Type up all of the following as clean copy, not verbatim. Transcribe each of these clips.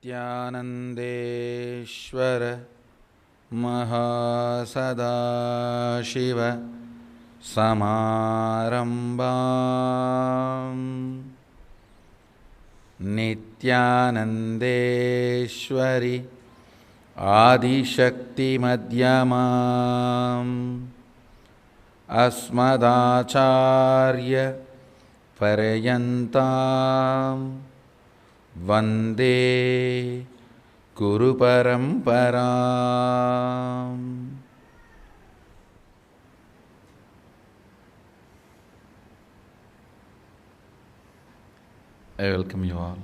नित्यानन्देश्वर महासदाशिव समारम्भाम् नित्यानन्देश्वरि आदिशक्तिमध्यमाम् अस्मदाचार्य पर्यन्तां वन्दे गुरुपरम्पराम्। I welcome you all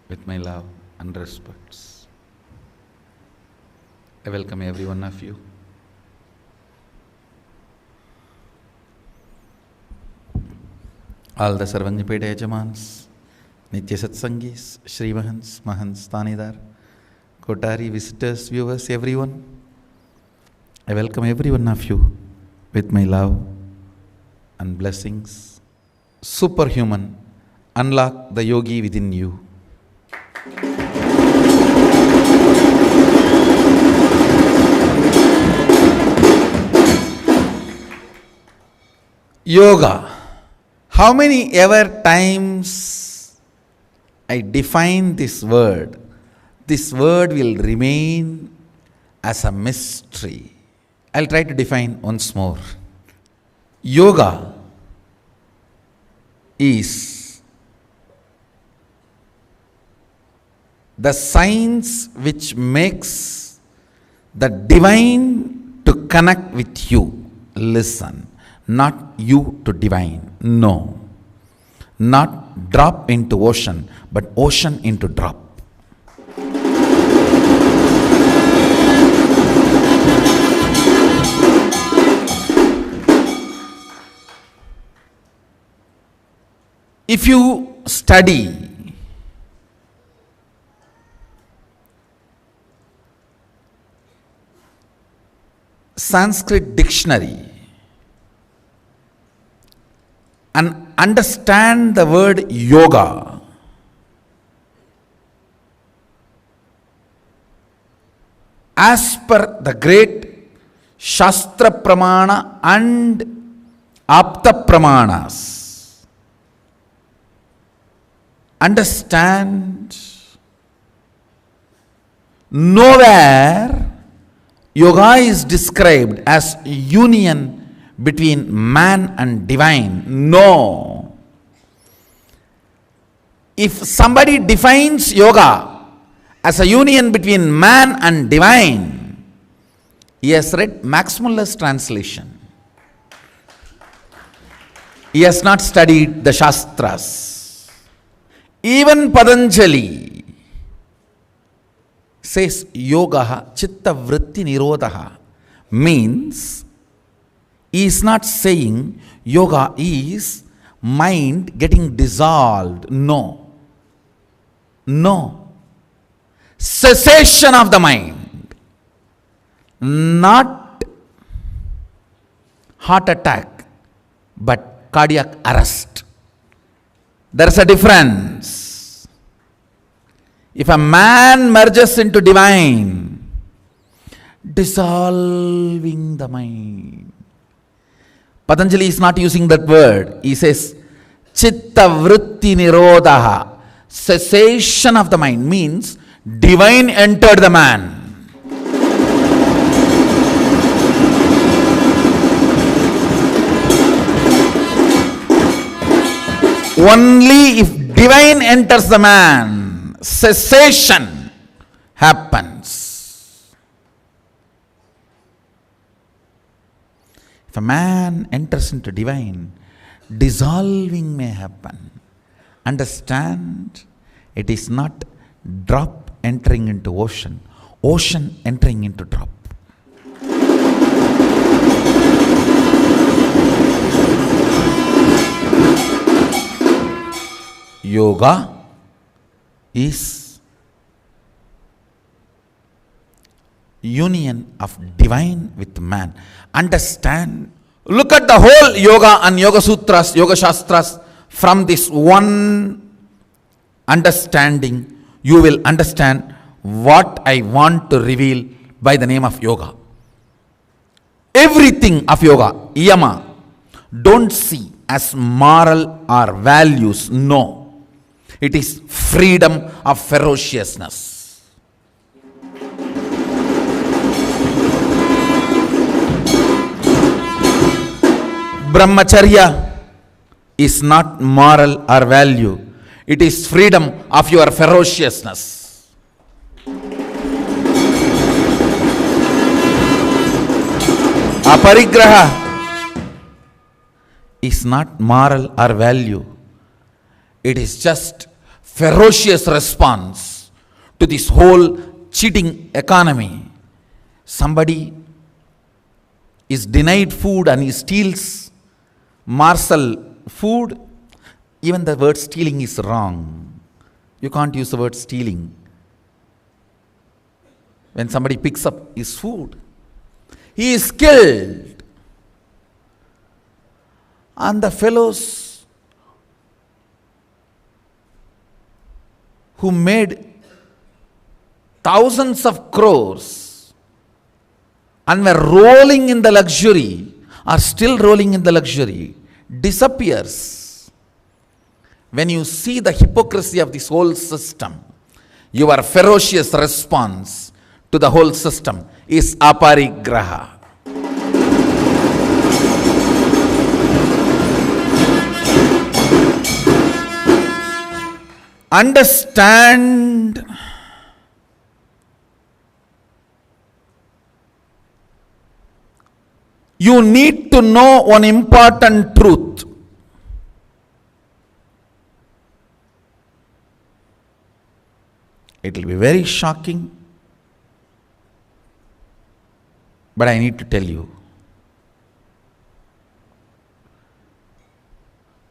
with my love and respects. I welcome every one of you. All the Sarvanjapeta Yajamans, Nitya Satsangis, Shri Mahants, Mahants, Tanidar, Kotari, visitors, viewers, everyone. I welcome every one of you with my love and blessings. Superhuman, unlock the yogi within you. Yoga. How many ever times I define this word will remain as a mystery. I'll try to define once more. Yoga is the science which makes the divine to connect with you. Listen. Not you to divine, no. Not drop into ocean, but ocean into drop. If you study Sanskrit dictionary and understand the word yoga, as per the great Shastra Pramana and Apta Pramanas, understand nowhere yoga is described as union between man and divine. No. If somebody defines yoga as a union between man and divine, he has read Max Muller's translation. He has not studied the Shastras. Even Patanjali says yoga chitta vritti nirodha means he is not saying yoga is mind getting dissolved. No. No. Cessation of the mind. Not heart attack, but cardiac arrest. There is a difference. If a man merges into divine, dissolving the mind. Patanjali is not using that word. He says, chitta vritti nirodha, cessation of the mind, means divine entered the man. Only if divine enters the man, cessation happens. If a man enters into divine, dissolving may happen. Understand, it is not drop entering into ocean, ocean entering into drop. Yoga is union of divine with man. Understand, look at the whole yoga and yoga sutras, yoga shastras from this one understanding. you will understand what I want to reveal by the name of yoga. Everything of yoga, yama, don't see as moral or values. No. It is freedom of ferociousness. Brahmacharya is not moral or value. It is freedom of your ferociousness. Aparigraha is not moral or value. It is just ferocious response to this whole cheating economy. Somebody is denied food and he steals morsel food. Even the word stealing is wrong. You can't use the word stealing. When somebody picks up his food, he is killed. And the fellows who made thousands of crores and were rolling in the luxury, are still rolling in the luxury, disappears. When you see the hypocrisy of this whole system, your ferocious response to the whole system is aparigraha. Understand you need to know one important truth. It will be very shocking, but I need to tell you.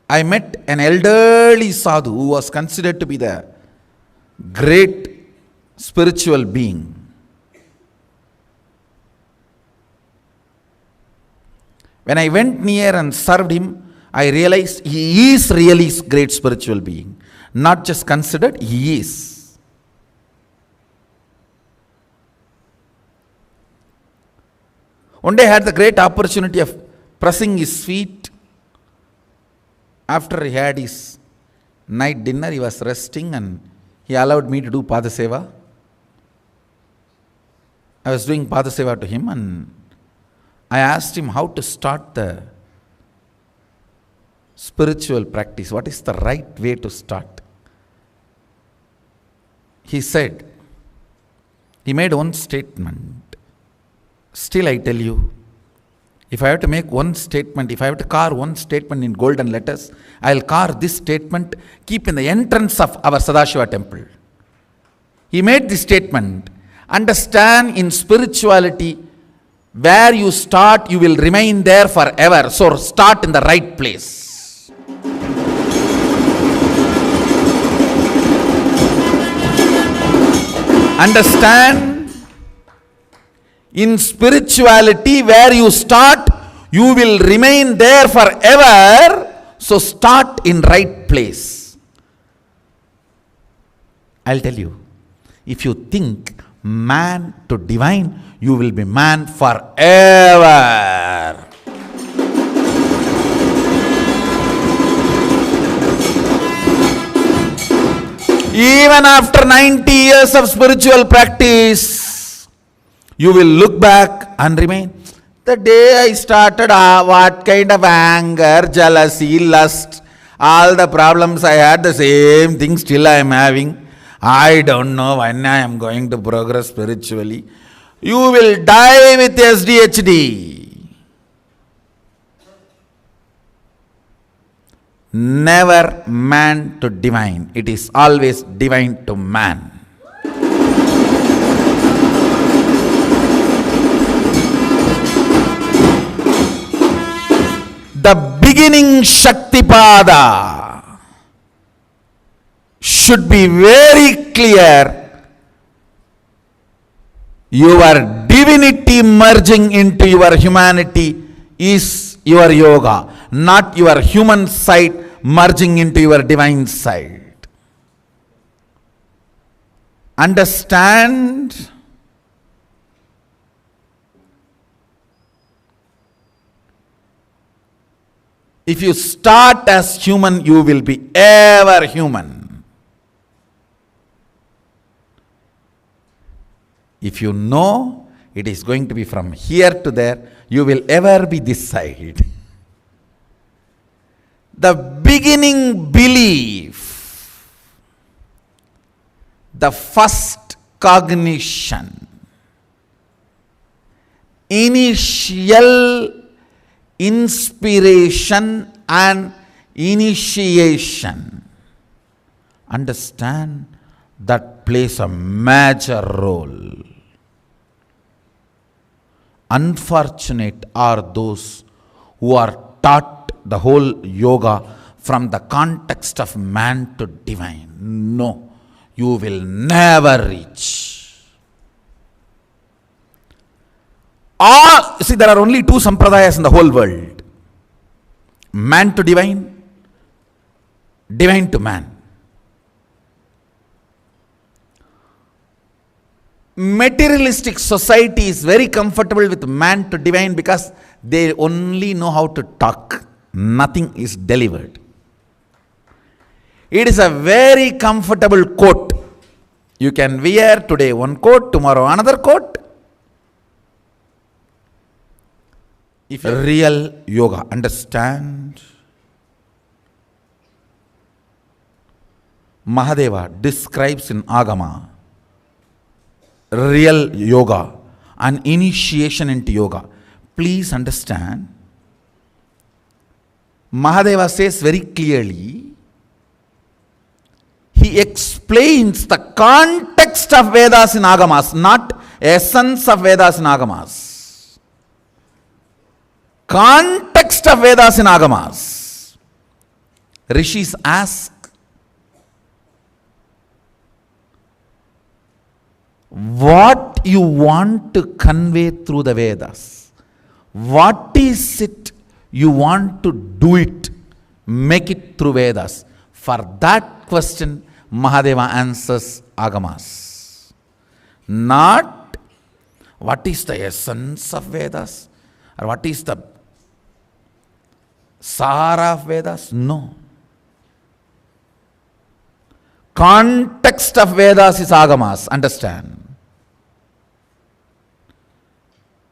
I met an elderly sadhu who was considered to be the great spiritual being. When I went near and served him, I realized he is really a great spiritual being. Not just considered, he is. One day I had the great opportunity of pressing his feet. After he had his night dinner, he was resting and he allowed me to do Padaseva. I was doing Padaseva to him and I asked him how to start the spiritual practice. What is the right way to start? He said, he made one statement. Still I tell you, if I have to make one statement, if I have to carve one statement in golden letters, I will carve this statement, keep in the entrance of our Sadashiva temple. He made this statement, understand in spirituality, where you start, you will remain there forever. So start in the right place. Understand, in spirituality, where you start, you will remain there forever. So start in right place. I'll tell you, if you think man to divine, you will be man forever. Even after 90 years of spiritual practice, you will look back and remain. The day I started, what kind of anger, jealousy, lust, all the problems I had, the same thing still I am having. I don't know when I am going to progress spiritually. You will die with SDHD. Never man to divine. It is always divine to man. The beginning Shaktipada should be very clear. Your divinity merging into your humanity is your yoga, not your human side merging into your divine side. understand if you start as human, you will be ever human. If you know it is going to be from here to there, you will ever be this side. The beginning belief, the first cognition, initial inspiration and initiation, understand that plays a major role. Unfortunate are those who are taught the whole yoga from the context of man to divine. No, you will never reach. See, there are only two sampradayas in the whole world: man to divine, divine to man. Materialistic society is very comfortable with man to divine because they only know how to talk. Nothing is delivered. It is a very comfortable coat. You can wear today one coat, tomorrow another coat. If real yoga, understand, Mahadeva describes in Agama real yoga, an initiation into yoga. Please understand, Mahadeva says very clearly, he explains the context of Vedas in Agamas, not essence of Vedas in Agamas. Context of Vedas in Agamas. Rishis ask, what you want to convey through the Vedas? What is it you want to do it? Make it through Vedas. For that question, Mahadeva answers Agamas. Not what is the essence of Vedas or what is the Sara of Vedas. No. Context of Vedas is Agamas. Understand.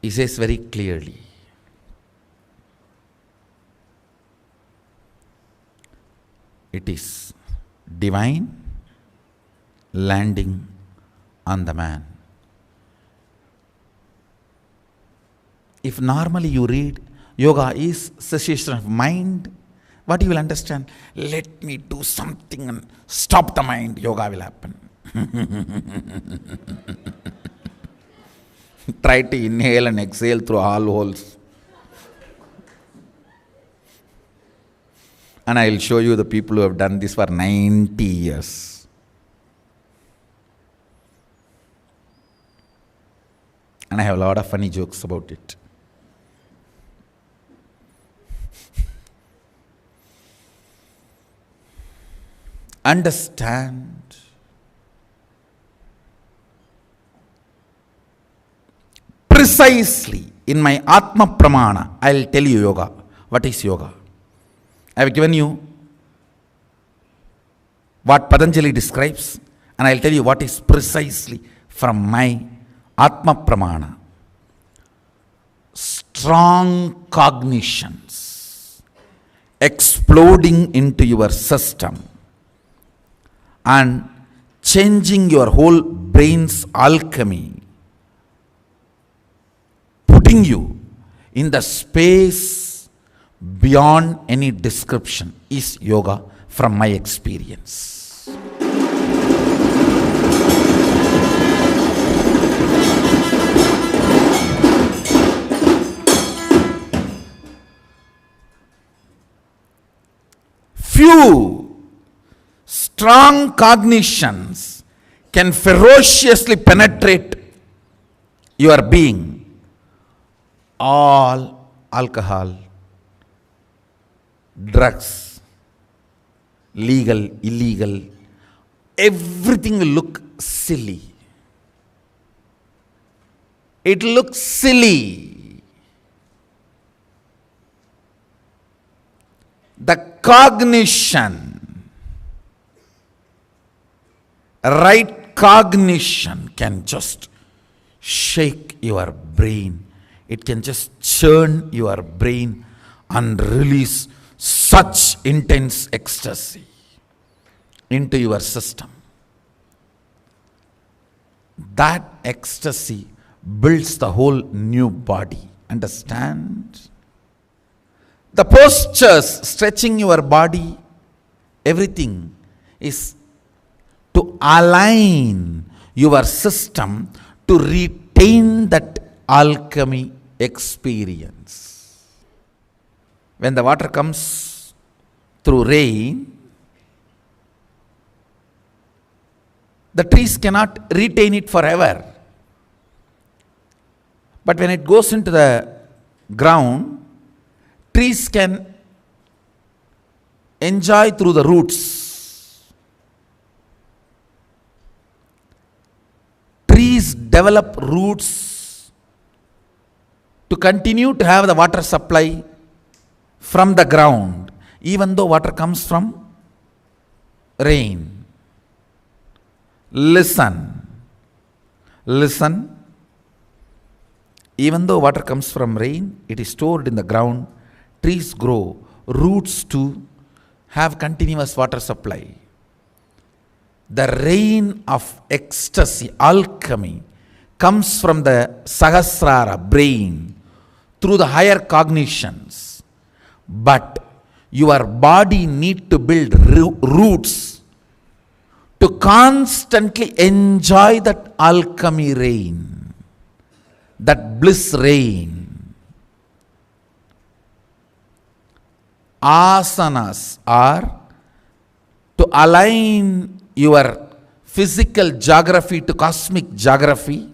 He says very clearly, it is divine landing on the man. If normally you read yoga is cessation of mind, what you will understand? Let me do something and stop the mind, yoga will happen. Try to inhale and exhale through all holes. And I will show you the people who have done this for 90 years. And I have a lot of funny jokes about it. Understand. Precisely in my Atma Pramana, I will tell you yoga. What is yoga? I have given you what Patanjali describes, and I will tell you what is precisely from my Atma Pramana. Strong cognitions exploding into your system and changing your whole brain's alchemy, putting you in the space beyond any description is yoga from my experience. Few strong cognitions can ferociously penetrate your being. All alcohol, drugs, legal, illegal, everything will look silly. It looks silly. The cognition, right cognition can just shake your brain. It can just churn your brain and release such intense ecstasy into your system. That ecstasy builds the whole new body. Understand? The postures, stretching your body, everything is to align your system to retain that alchemy experience. When the water comes through rain, the trees cannot retain it forever. But when it goes into the ground, trees can enjoy through the roots. Trees develop roots to continue to have the water supply from the ground, even though water comes from rain. Listen. Even though water comes from rain, it is stored in the ground. Trees grow roots to have continuous water supply. The rain of ecstasy, alchemy, comes from the Sahasrara brain through the higher cognitions. But your body need to build roots to constantly enjoy that alchemy rain, that bliss rain. Asanas are to align your physical geography to cosmic geography,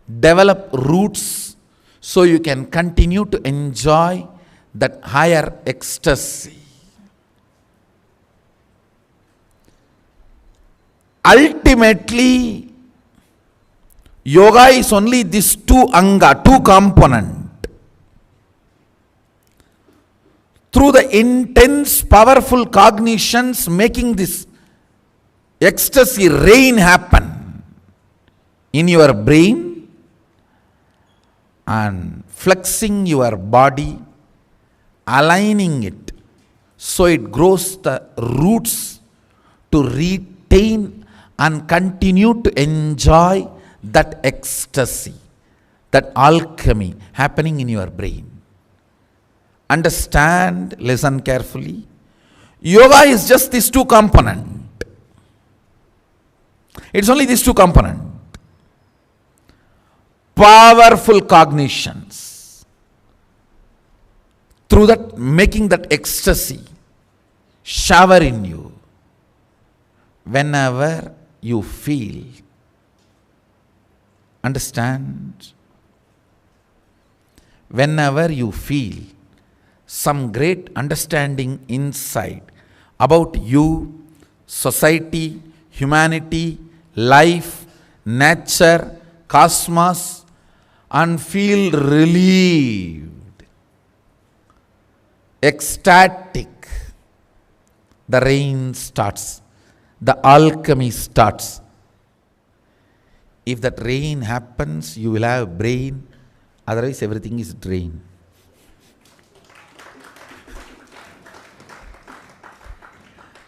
develop roots so you can continue to enjoy that higher ecstasy. Ultimately, yoga is only this two anga, two component. Through the intense, powerful cognitions, making this ecstasy rain happen in your brain and flexing your body, aligning it so it grows the roots to retain and continue to enjoy that ecstasy, that alchemy happening in your brain. Understand, listen carefully. Yoga is just these two components. It's only these two components. Powerful cognitions. Through that, making that ecstasy shower in you. Whenever you feel. Understand? Whenever you feel some great understanding inside about you, society, humanity, life, nature, cosmos, and feel relieved, ecstatic, the rain starts, the alchemy starts. If that rain happens, you will have brain, otherwise everything is drain.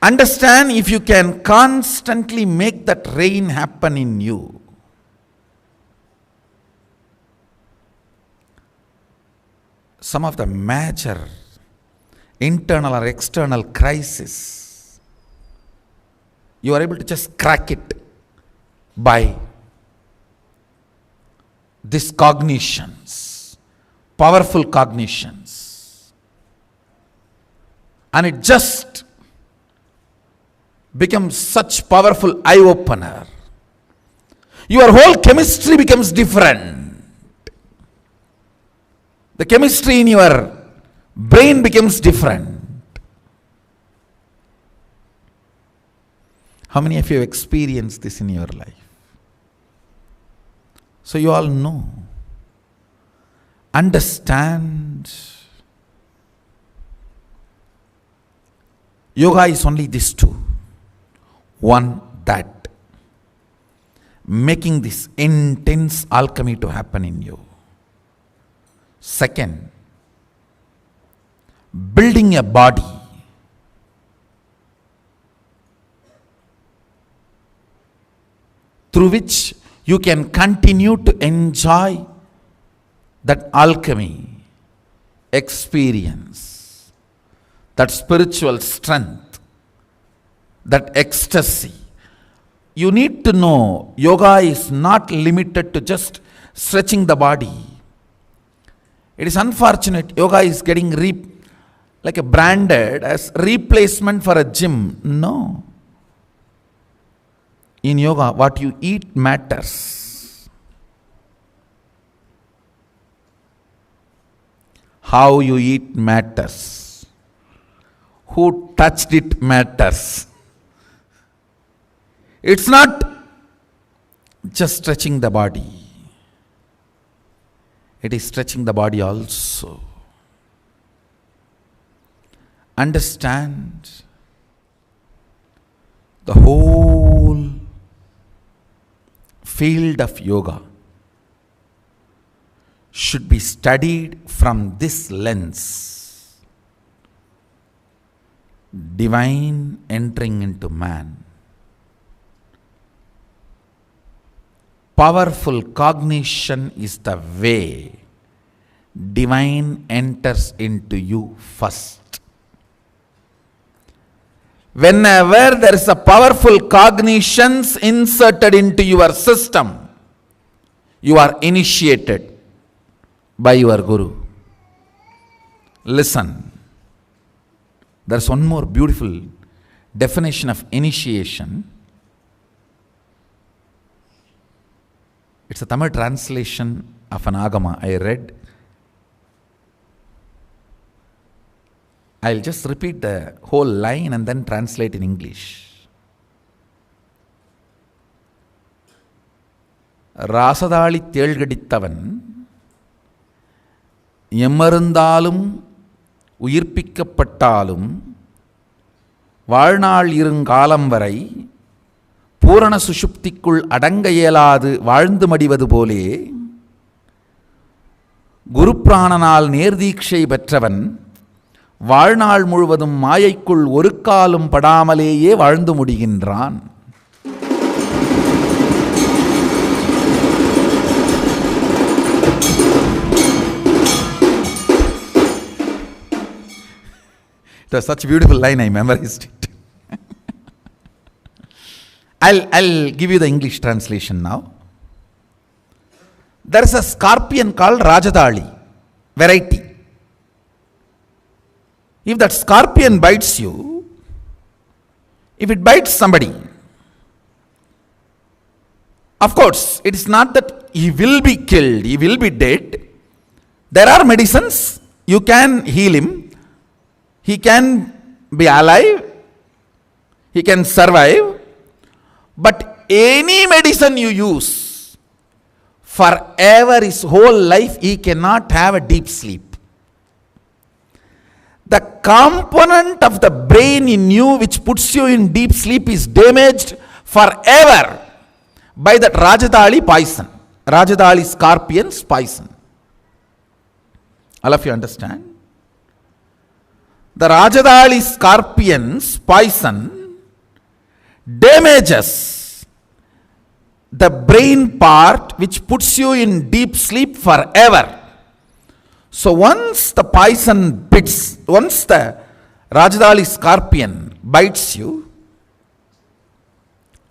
Understand, if you can constantly make that rain happen in you, some of the major internal or external crisis, you are able to just crack it by these cognitions, powerful cognitions. And it just becomes such powerful eye-opener. Your whole chemistry becomes different. The chemistry in your brain becomes different. How many of you have experienced this in your life? So you all know. Understand. Yoga is only these two. One, that. Making this intense alchemy to happen in you. Second, building a body. Through which you can continue to enjoy that alchemy, experience, that spiritual strength, that ecstasy. You need to know yoga is not limited to just stretching the body. It is unfortunate yoga is getting branded as replacement for a gym. No. In yoga, what you eat matters. How you eat matters. Who touched it matters. It's not just stretching the body. It is stretching the body also. Understand the whole field of yoga should be studied from this lens. Divine entering into man. Powerful cognition is the way divine enters into you first. Whenever there is a powerful cognitions inserted into your system, you are initiated by your Guru. Listen, there's one more beautiful definition of initiation. It's a Tamil translation of an Agama I read. I'll just repeat the whole line and then translate in English. Rasadali தேள்கடித்தவன் எம்மருந்தாலும் உயிர்ப்பிக்கப்பட்டாலும் வாழ்நாள் இருங்காலம் வரை பூரண சுஷுப்திக்குள் அடங்க இயலாது வாழ்ந்து மடிவது போலே குருப்பிராணனால் நேர்தீட்சை பெற்றவன் வாழ்நாள் முழுவதும் மாயைக்குள் ஒரு காலும் படாமலேயே வாழ்ந்து முடிகின்றான். It was such a beautiful line, I memorized it. I'll give you the English translation now. There is a scorpion called Rajadali, variety. If that scorpion bites you, if it bites somebody, of course, it is not that he will be killed, he will be dead. There are medicines, you can heal him, he can be alive, he can survive. But any medicine you use, forever his whole life he cannot have a deep sleep. The component of the brain in you which puts you in deep sleep is damaged forever by that Rajadali poison. Rajadali scorpion's poison. All of you understand? The Rajadali scorpion's poison damages the brain part which puts you in deep sleep forever. So once the poison bits, once the Rajadali scorpion bites you,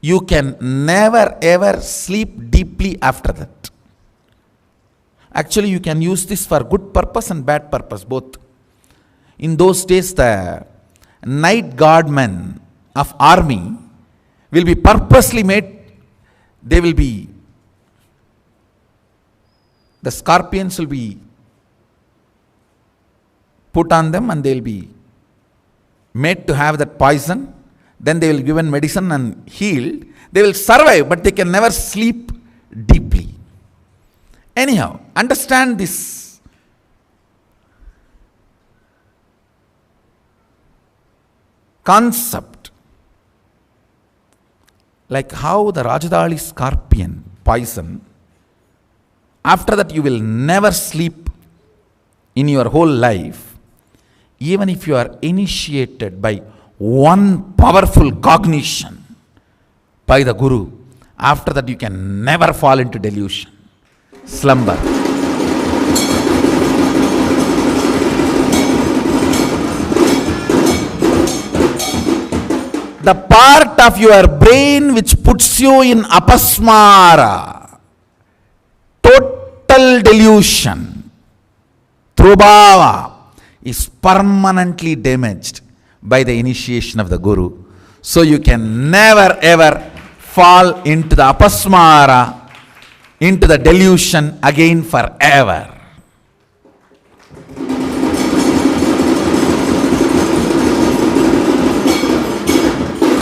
you can never ever sleep deeply after that. Actually, you can use this for good purpose and bad purpose, both. In those days, the night guardmen of army will be purposely made, the scorpions will be put on them and they will be made to have that poison. then they will be given medicine and healed. They will survive, but they can never sleep deeply. Anyhow, understand this. Concept. Like how the Rajadali scorpion poison, after that you will never sleep in your whole life. Even if you are initiated by one powerful cognition by the Guru, after that you can never fall into delusion, slumber. The part of your brain which puts you in apasmara, total delusion, through bhava, is permanently damaged by the initiation of the Guru. So you can never ever fall into the apasmara, into the delusion again forever.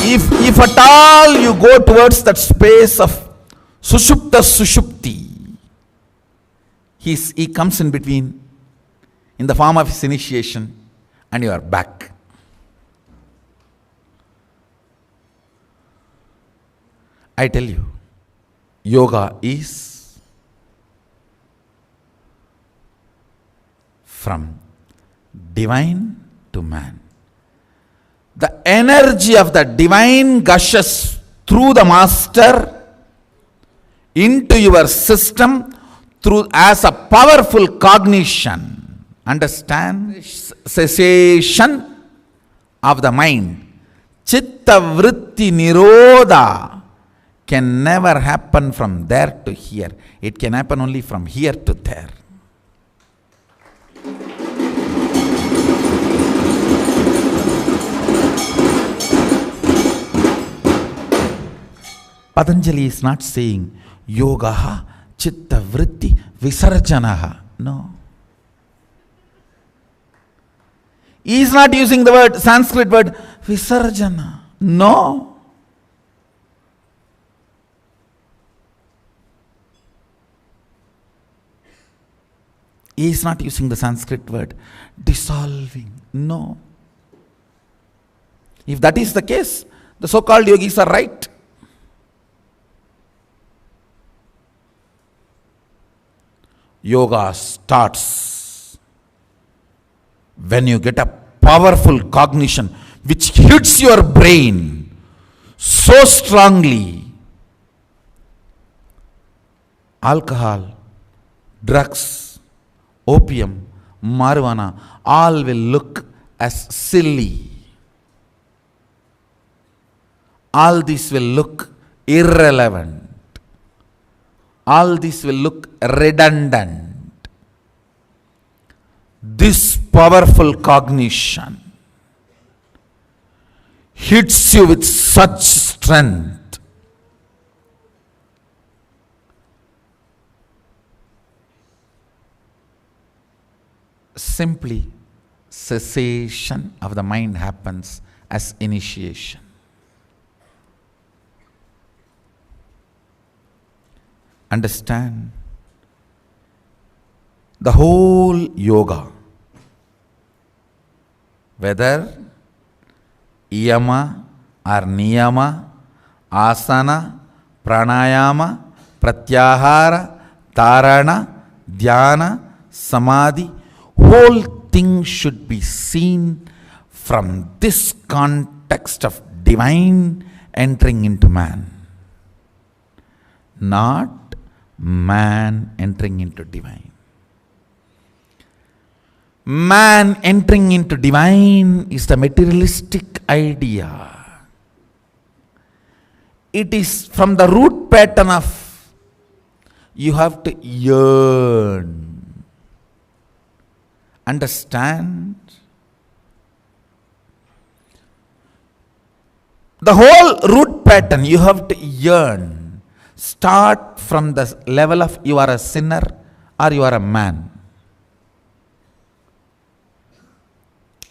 If at all you go towards that space of Sushupta Sushupti, he comes in between in the form of his initiation, and you are back. I tell you, yoga is from divine to man. The energy of the divine gushes through the master into your system through as a powerful cognition. Understand? Cessation of the mind. Chitta vritti nirodha can never happen from there to here. It can happen only from here to there. Patanjali is not saying yogaha chitta vritti visarjanaha. No. He is not using the word, Sanskrit word, visarjana. No. He is not using the Sanskrit word, dissolving. No. If that is the case, the so-called yogis are right. Yoga starts when you get a powerful cognition which hits your brain so strongly. Alcohol, drugs, opium, marijuana, all will look as silly. All this will look irrelevant. All this will look redundant. This powerful cognition hits you with such strength. Simply, cessation of the mind happens as initiation. Understand? The whole yoga, whether yama or niyama, asana, pranayama, pratyahara, tarana, dhyana, samadhi, whole thing should be seen from this context of divine entering into man, not man entering into divine. Man entering into divine is the materialistic idea. It is from the root pattern of you have to yearn. Understand? The whole root pattern you have to yearn. Start from the level of you are a sinner or you are a man.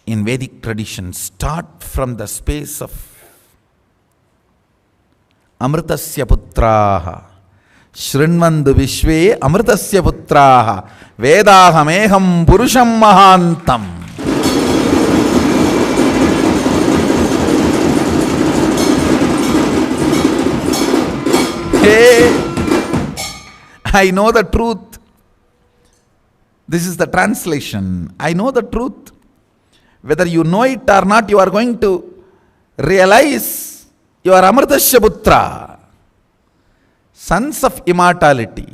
In Vedic tradition, start from the space of అమృతస్య పుత్రాః శృణ్వంతు విశ్వే అమృతస్య పుత్రాః వేదాహమేహం పురుషం మహాంతం. Hey, I know the truth. This is the translation. I know the truth. Whether you know it or not, you are going to realize you are Amritasya Putra, sons of immortality.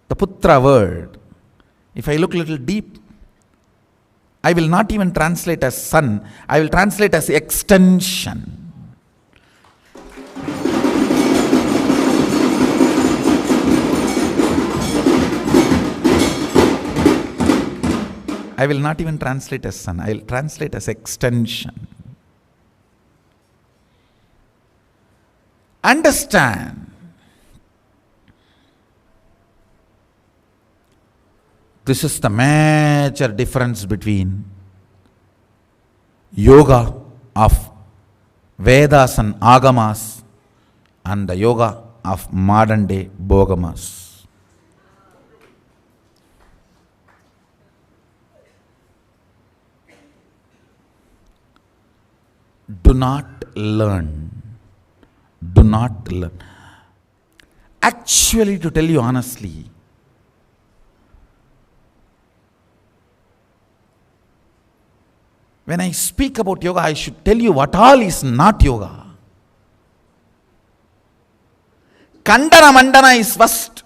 The Putra word, if I look a little deep, I will not even translate as son, I will translate as extension. I will not even translate as son, I will translate as extension. Understand. This is the major difference between yoga of Vedas and Agamas and the yoga of modern day Bogamas. Do not learn. Do not learn. Actually, to tell you honestly, when I speak about yoga, I should tell you what all is not yoga. Kandana Mandana is first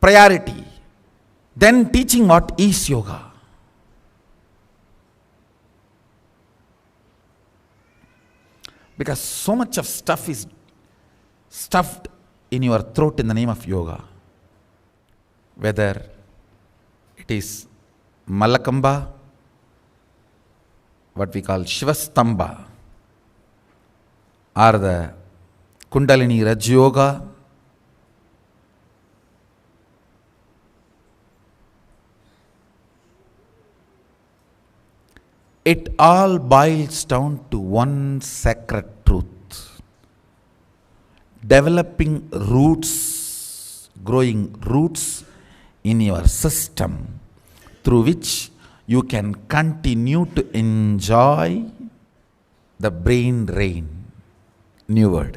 priority, then teaching what is yoga. Because so much of stuff is stuffed in your throat in the name of yoga. Whether it is Malakamba, what we call Shivastamba, or the Kundalini Raj Yoga, it all boils down to one sacred truth. Developing roots, growing roots in your system through which you can continue to enjoy the brain drain. New word.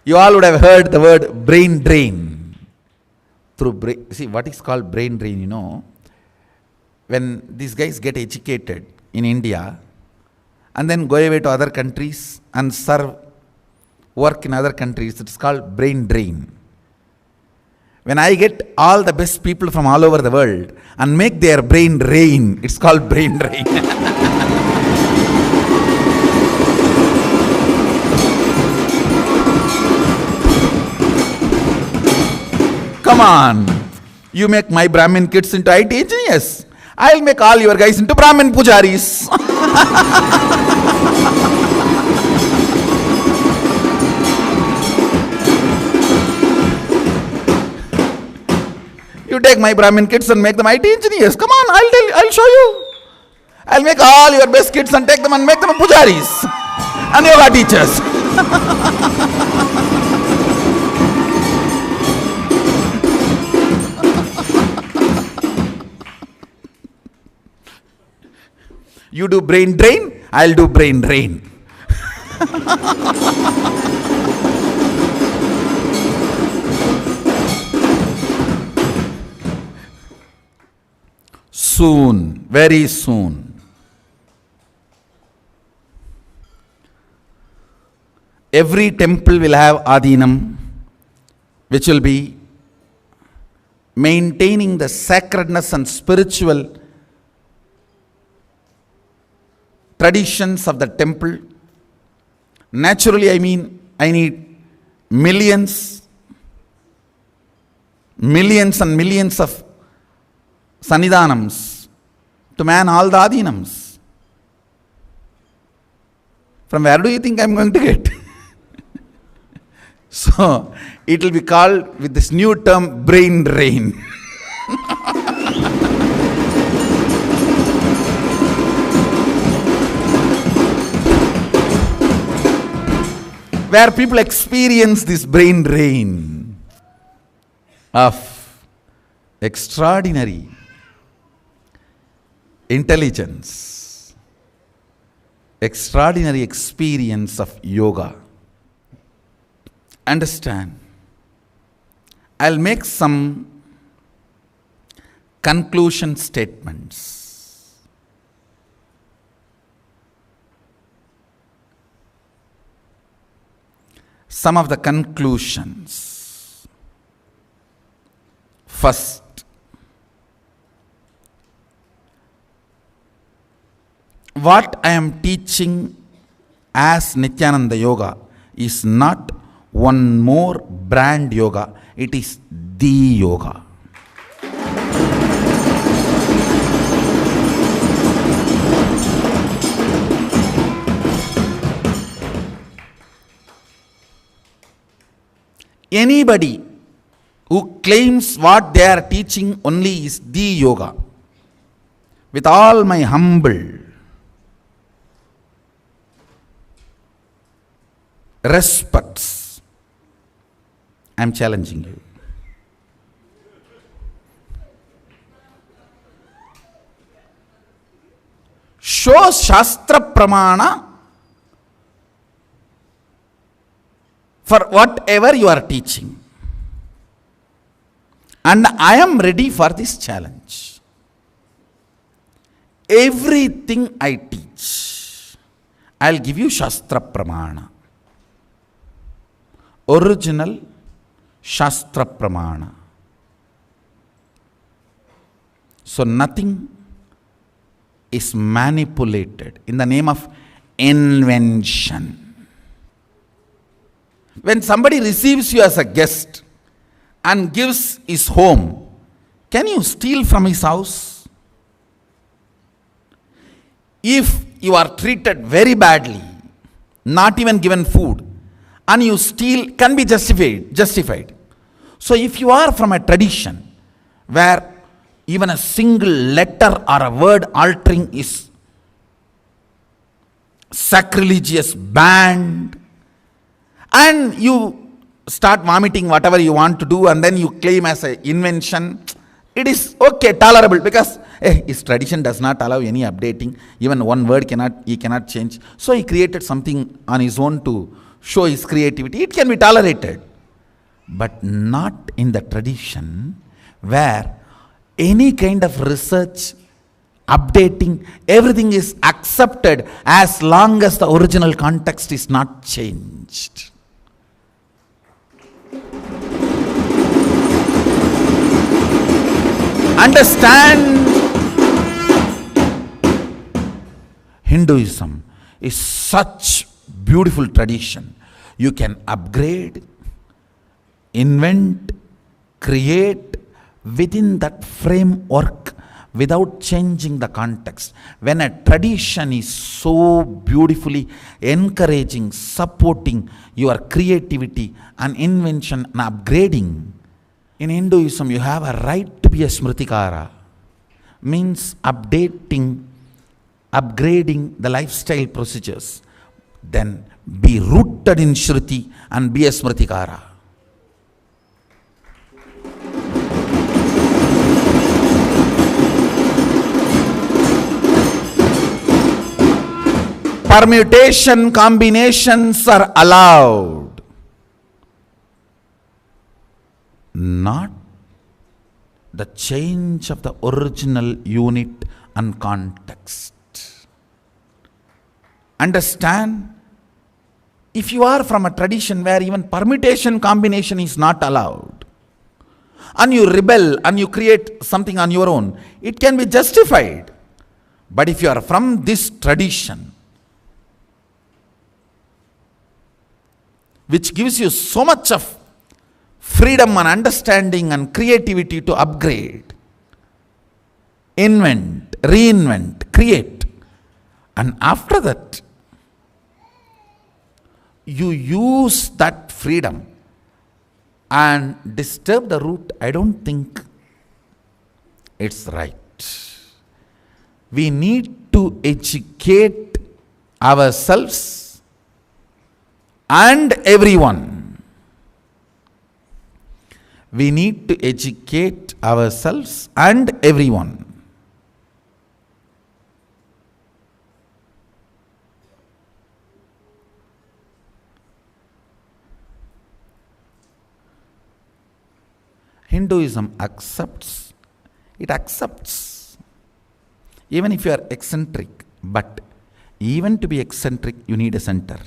You all would have heard the word brain drain. Through see what is called brain drain, you know. When these guys get educated in India and then go away to other countries and serve work in other countries, it's called brain drain. When I get all the best people from all over the world and make their brain rain, it's called brain drain. Come on, you make my Brahmin kids into IT engineers, I'll make all your guys into Brahmin pujaris. You take my Brahmin kids and make them IT engineers. Come on, I'll show you. I'll make all your best kids and take them and make them pujaris and yoga teachers. You do brain drain, I'll do brain drain. Soon, very soon, every temple will have Adinam, which will be maintaining the sacredness and spiritual traditions of the temple. Naturally, I need millions and millions of Sannidhanams to man all the Adinams. From where do you think I'm going to get? So, it will be called with this new term, brain drain. where people experience this brain drain of extraordinary intelligence, extraordinary experience of yoga. Understand, I'll make some conclusion statements. Some of the conclusions. First, what I am teaching as Nityananda Yoga is not one more brand yoga, it is the yoga. Anybody who claims what they are teaching only is the yoga, with all my humble respects, I am challenging you. Show Shastra Pramana for whatever you are teaching. And I am ready for this challenge. Everything I teach, I'll give you Shastra Pramana. Original Shastra Pramana. So nothing is manipulated in the name of invention. When somebody receives you as a guest and gives his home, can you steal from his house? If you are treated very badly, not even given food, and you steal, can be justified. So if you are from a tradition where even a single letter or a word altering is sacrilegious, banned, and you start vomiting whatever you want to do, and then you claim as an invention, it is okay, tolerable, because his tradition does not allow any updating. Even one word he cannot change. So he created something on his own to show his creativity. It can be tolerated, but not in the tradition where any kind of research, updating, everything is accepted as long as the original context is not changed. Understand, Hinduism is such beautiful tradition. You can upgrade, invent, create within that framework without changing the context. When a tradition is so beautifully encouraging, supporting your creativity and invention and upgrading, in Hinduism you have a right to be a Smritikara. Means updating, upgrading the lifestyle procedures. Then be rooted in Shruti and be a Smritikara. Permutation combinations are allowed. Not the change of the original unit and context. Understand? If you are from a tradition where even permutation combination is not allowed, and you rebel and you create something on your own, it can be justified. But if you are from this tradition, which gives you so much of freedom and understanding and creativity to upgrade, invent, reinvent, create, and after that, you use that freedom and disturb the root, I don't think it's right. We need to educate ourselves and everyone. We need to educate ourselves and everyone. Hinduism accepts, it accepts, even if you are eccentric, but even to be eccentric, you need a center.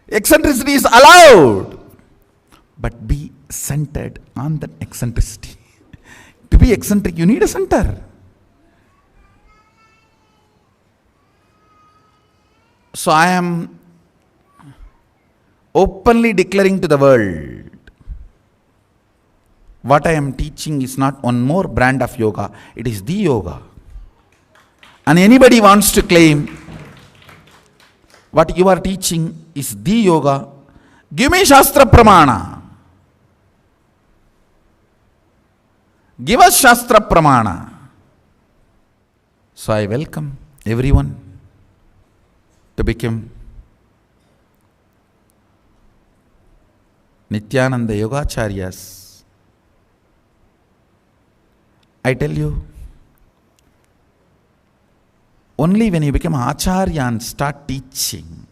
Eccentricity is allowed, but be centered on that eccentricity. To be eccentric, you need a center. So I am openly declaring to the world, what I am teaching is not one more brand of yoga, it is the yoga. And anybody wants to claim what you are teaching is the yoga, give me Shastra Pramana. Give us Shastra Pramana. So I welcome everyone to become Nityananda Yogacharyas. I tell you, only when you become Acharya and start teaching,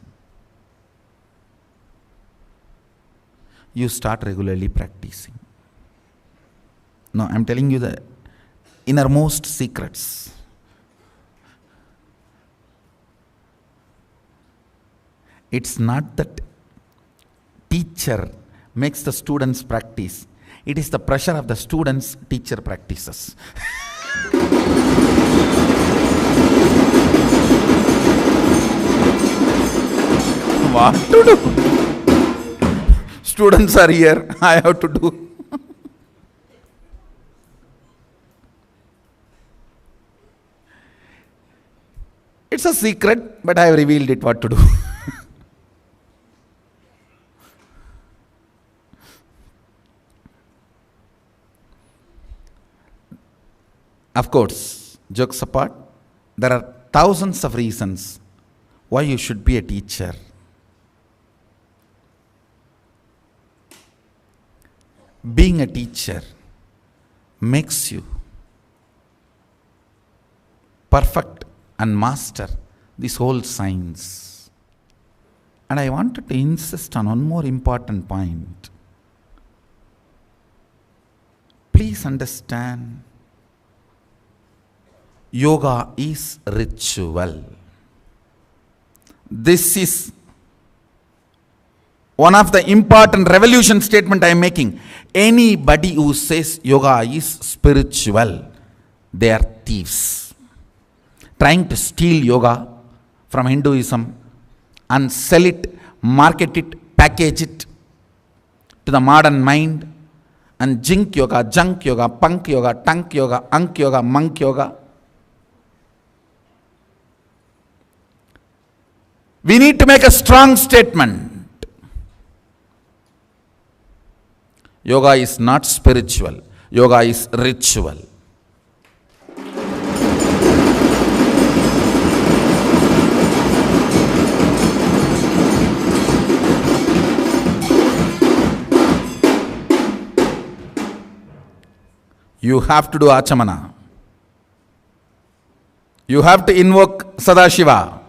you start regularly practicing. No, I am telling you the innermost secrets. It's not that teacher makes the students practice. It is the pressure of the students teacher practices. What to do? Students are here, I have to do. It's a secret, but I have revealed it what to do. Of course, jokes apart, there are thousands of reasons why you should be a teacher. Being a teacher makes you perfect and master this whole science. And I wanted to insist on one more important point. Please understand, yoga is ritual. This is one of the important revolution statement I am making. Anybody who says yoga is spiritual, they are thieves. Trying to steal yoga from Hinduism and sell it, market it, package it to the modern mind, and jink yoga, junk yoga, punk yoga, tunk yoga, unk yoga, monk yoga. We need to make a strong statement. Yoga is not spiritual. Yoga is ritual. You have to do Achamana. You have to invoke Sadashiva.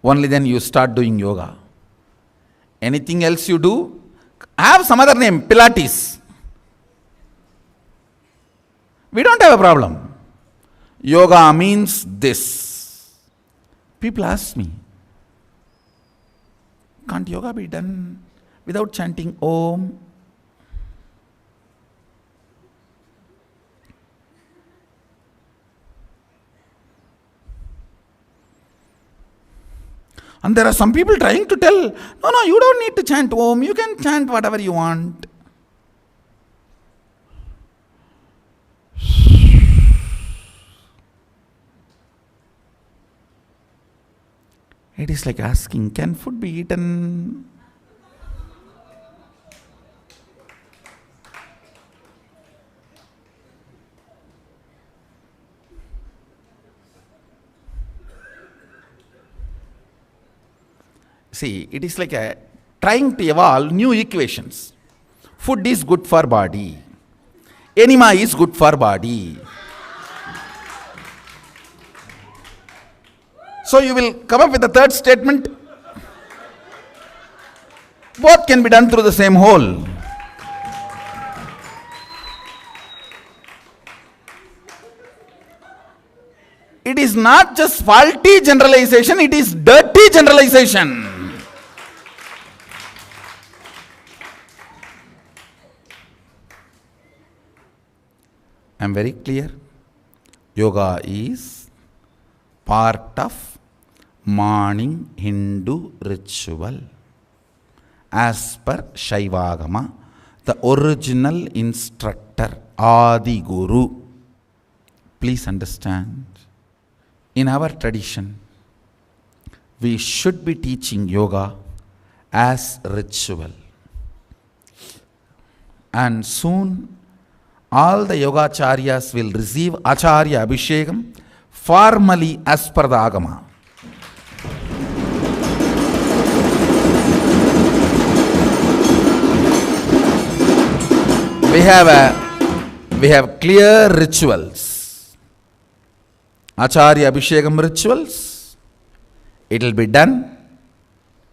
Only then you start doing yoga. Anything else you do, have some other name, Pilates. We don't have a problem. Yoga means this. People ask me, can't yoga be done without chanting Om? And there are some people trying to tell, no, you don't need to chant Om, you can chant whatever you want. It is like asking, can food be eaten? See, it is like trying to evolve new equations. Food is good for body. Enema is good for body. So you will come up with the third statement. Both can be done through the same hole. It is not just faulty generalization, it is dirty generalization. I am very clear. Yoga is part of morning Hindu ritual. As per Shaivagama, the original instructor, Adi Guru. Please understand, in our tradition, we should be teaching yoga as ritual. And soon, all the yogacharyas will receive Acharya Abhishekam formally as per the Agama. We have clear rituals. Acharya Abhishekam rituals. It will be done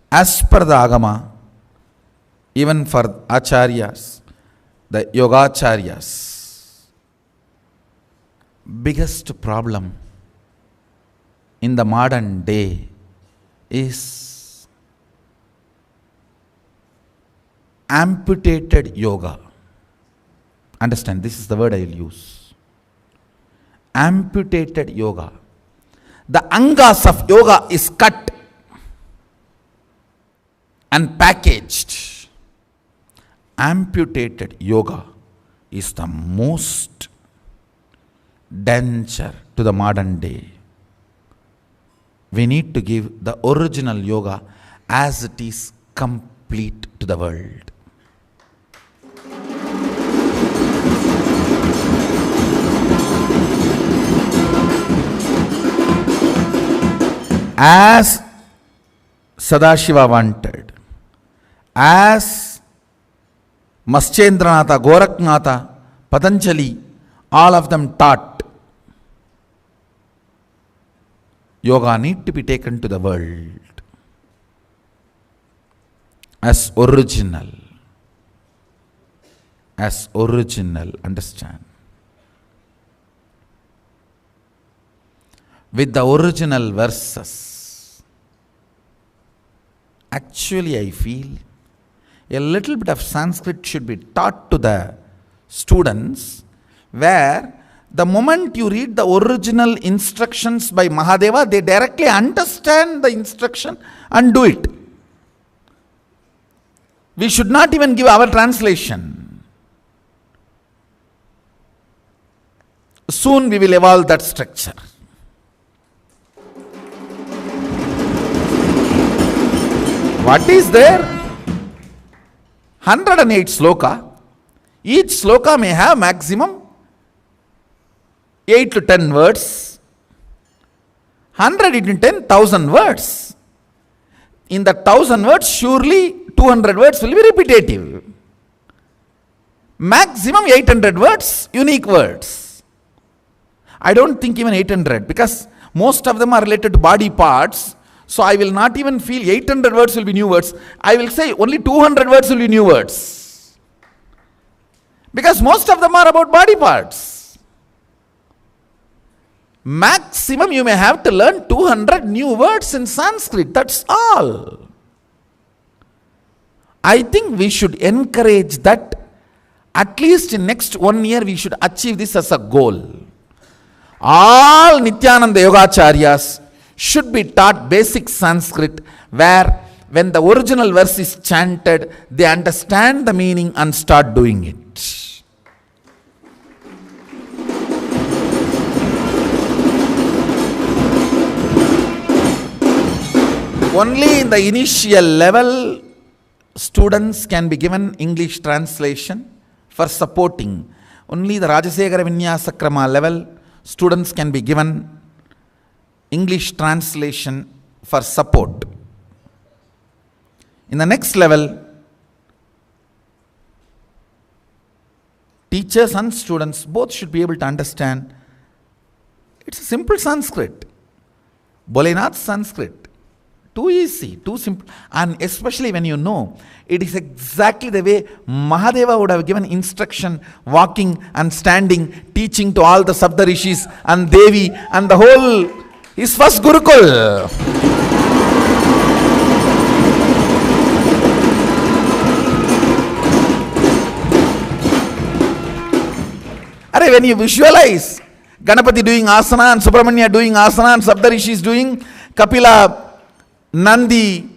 as per the Agama, even for Acharyas, the Yogacharyas. Biggest problem in the modern day is amputated yoga. Understand, this is the word I will use. Amputated yoga. The angas of yoga is cut and packaged. Amputated yoga is the most danger to the modern day. We need to give the original yoga as it is complete to the world. As Sadashiva wanted, as Maschendranatha, Gorakhnatha, Patanjali, all of them taught, yoga need to be taken to the world as original. As original, understand. With the original verses. Actually, I feel a little bit of Sanskrit should be taught to the students, where the moment you read the original instructions by Mahadeva, they directly understand the instruction and do it. We should not even give our translation. Soon we will evolve that structure. What is there? 108 sloka. Each sloka may have maximum 8 to 10 words. 100 into 10, 1000 words. In the 1000 words, surely 200 words will be repetitive. Maximum 800 words, unique words. I don't think even 800, because most of them are related to body parts. So I will not even feel 800 words will be new words. I will say only 200 words will be new words. Because most of them are about body parts. Maximum you may have to learn 200 new words in Sanskrit. That's all. I think we should encourage that. At least in next 1 year we should achieve this as a goal. All Nityananda Yogacharyas should be taught basic Sanskrit, where when the original verse is chanted, they understand the meaning and start doing it. Only in the initial level, students can be given English translation for supporting. Only the Rajasekara Vinyasakrama level, students can be given English translation for support. In the next level, teachers and students both should be able to understand it's a simple Sanskrit. Bholenath Sanskrit. Too easy, too simple. And especially when you know, it is exactly the way Mahadeva would have given instruction, walking and standing, teaching to all the Saptarishis and Devi and the whole, his first Gurukul. When you visualize Ganapati doing asana and Subramanya doing asana and Saptarishis doing, Kapila, Nandi,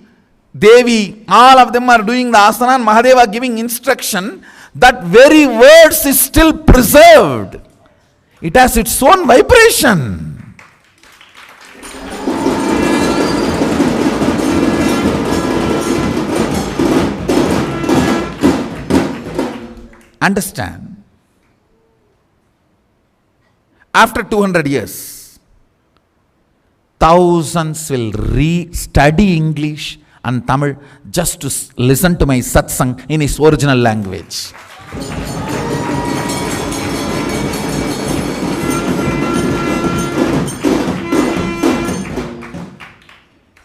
Devi, all of them are doing the asana and Mahadeva giving instruction, that very words is still preserved. It has its own vibration. Understand? After 200 years, thousands will study English and Tamil just to listen to my satsang in its original language.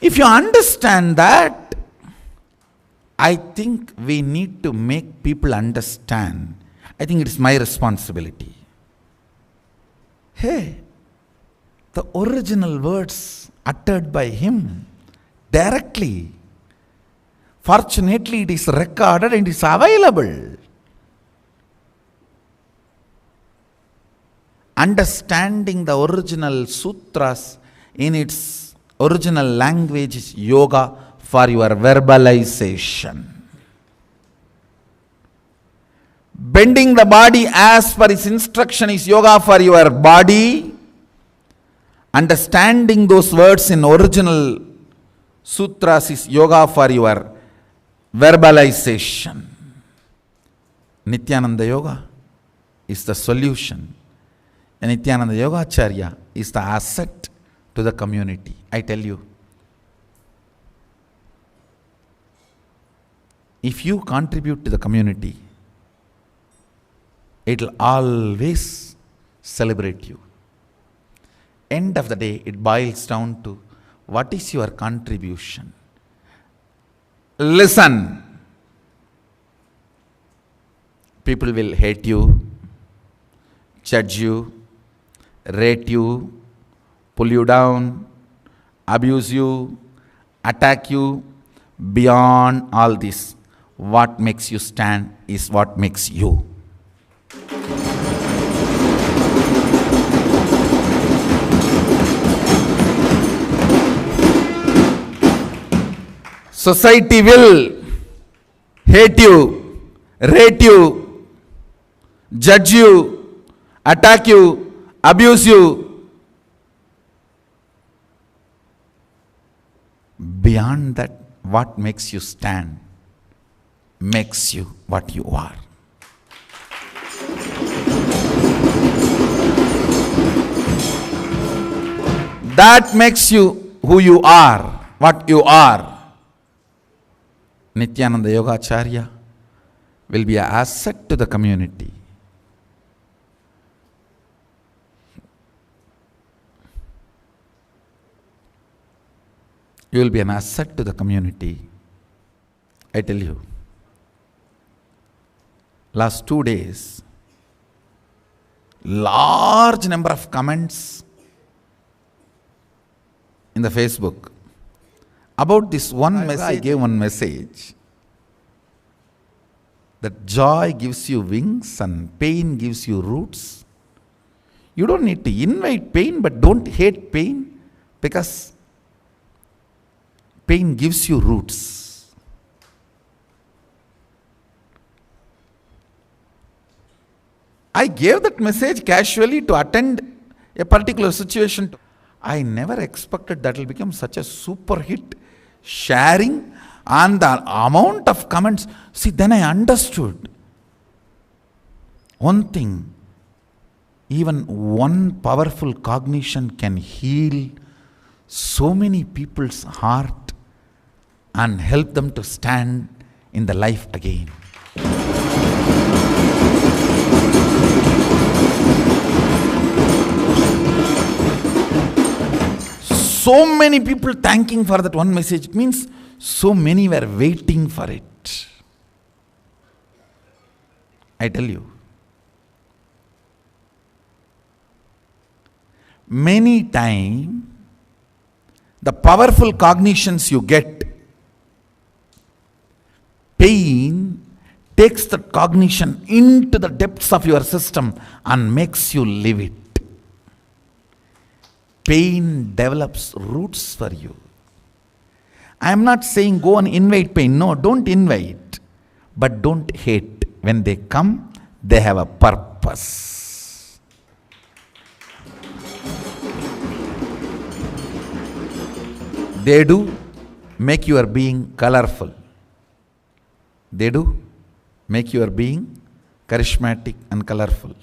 If you understand that, I think we need to make people understand. I think it is my responsibility. Hey, the original words uttered by him directly. Fortunately, it is recorded and it is available. Understanding the original sutras in its original language is yoga for your verbalization. Bending the body as per its instruction is yoga for your body. Understanding those words in original sutras is yoga for your verbalization. Nityananda Yoga is the solution. And Nityananda Yogacharya is the asset to the community. I tell you, if you contribute to the community, it will always celebrate you. End of the day, it boils down to what is your contribution. Listen. People will hate you, judge you, rate you, pull you down, abuse you, attack you. Beyond all this, what makes you stand is what makes you. Society will hate you, rate you, judge you, attack you, abuse you. Beyond that, what makes you stand makes you what you are. That makes you who you are, what you are. Nityananda Yogacharya will be an asset to the community. You will be an asset to the community. I tell you, last 2 days, large number of comments in the Facebook about this one message. I gave one message that joy gives you wings and pain gives you roots. You don't need to invite pain, but don't hate pain, because pain gives you roots. I gave that message casually to attend a particular situation. I never expected that will become such a super hit. Sharing and the amount of comments. See, then I understood one thing. Even one powerful cognition can heal so many people's heart and help them to stand in the life again. So many people thanking for that one message. It means so many were waiting for it. I tell you. Many times, the powerful cognitions you get, pain takes that cognition into the depths of your system and makes you live it. Pain develops roots for you. I am not saying go and invite pain. No, don't invite. But don't hate. When they come, they have a purpose. They do make your being colorful. They do make your being charismatic and colorful.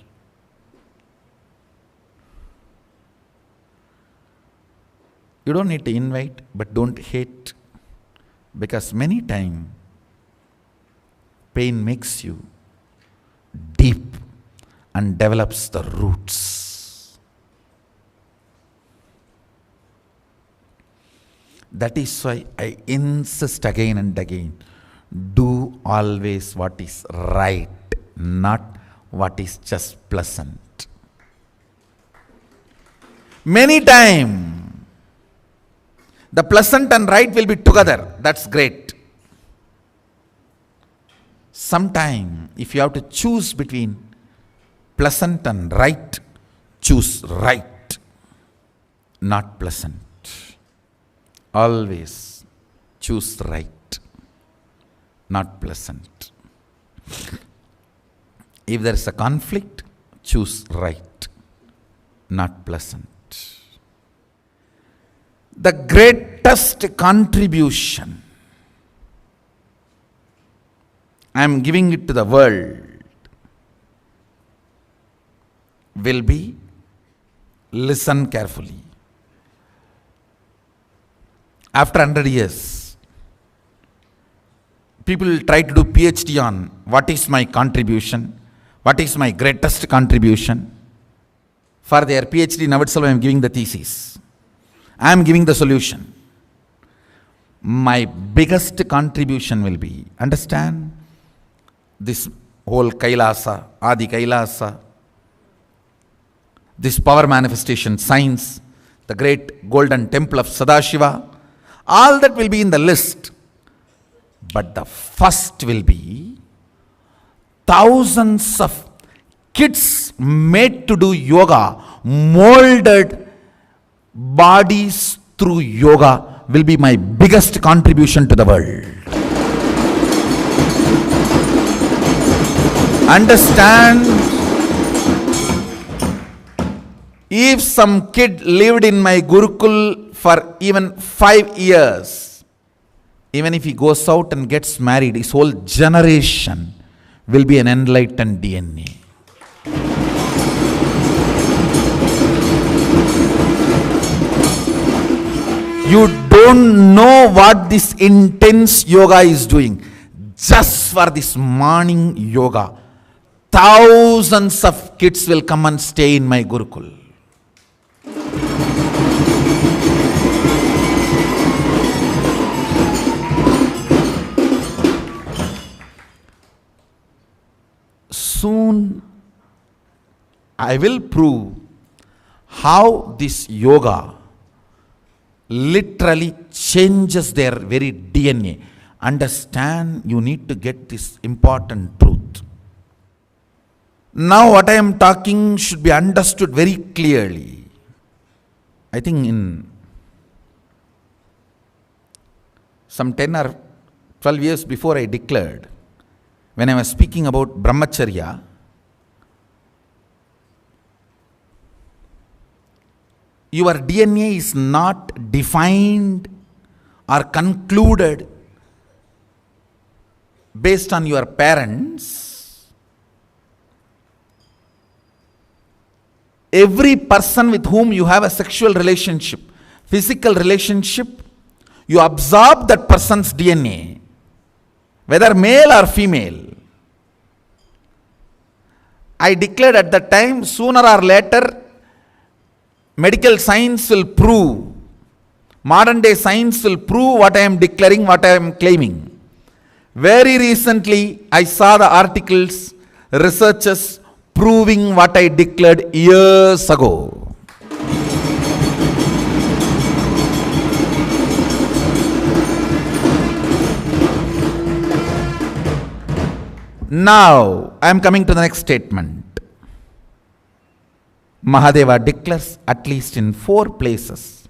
You don't need to invite, but don't hate. Because many times, pain makes you deep and develops the roots. That is why I insist again and again, do always what is right, not what is just pleasant. Many times, the pleasant and right will be together. That's great. Sometime, if you have to choose between pleasant and right, choose right, not pleasant. Always choose right, not pleasant. If there is a conflict, choose right, not pleasant. The greatest contribution I am giving it to the world will be, listen carefully. After 100 years, people will try to do PhD on what is my contribution, what is my greatest contribution. For their PhD, now itself I am giving the thesis. I am giving the solution. My biggest contribution will be, understand, this whole Kailasa, Adi Kailasa, this power manifestation, science, the great golden temple of Sadashiva, all that will be in the list. But the first will be thousands of kids made to do yoga, molded bodies through yoga will be my biggest contribution to the world. Understand, if some kid lived in my Gurukul for even 5 years, even if he goes out and gets married, his whole generation will be an enlightened DNA. You don't know what this intense yoga is doing. Just for this morning yoga, thousands of kids will come and stay in my Gurukul. Soon, I will prove how this yoga literally changes their very DNA. Understand, you need to get this important truth. Now what I am talking should be understood very clearly. I think in some 10 or 12 years before I declared, when I was speaking about Brahmacharya, your DNA is not defined or concluded based on your parents. Every person with whom you have a sexual relationship, physical relationship, You absorb that person's DNA, whether male or female. I declared at that time, sooner or later, medical science will prove, modern day science will prove what I am declaring, what I am claiming. Very recently, I saw the articles, researchers proving what I declared years ago. Now, I am coming to the next statement. Mahadeva declares at least in 4 places.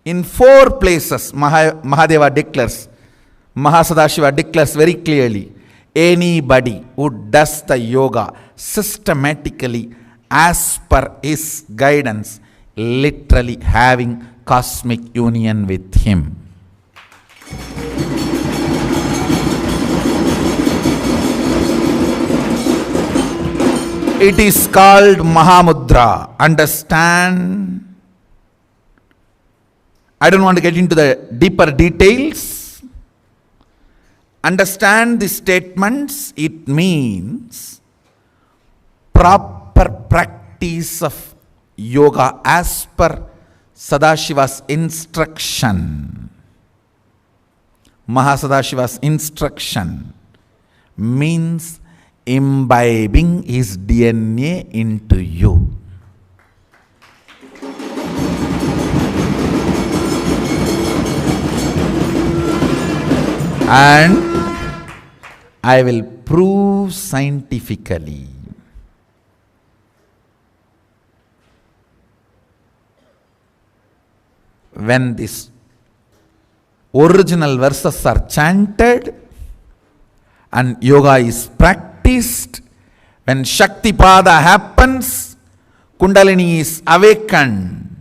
In 4 places, Mahadeva declares, Mahasadashiva declares very clearly, anybody who does the yoga systematically as per his guidance, literally having cosmic union with him. It is called Mahamudra. Understand? I don't want to get into the deeper details. Understand the statements. It means proper practice of yoga as per Sadashiva's instruction. Mahasadashiva's instruction means imbibing his DNA into you. And I will prove scientifically. When these original verses are chanted and yoga is practiced, when Shaktipada happens, Kundalini is awakened,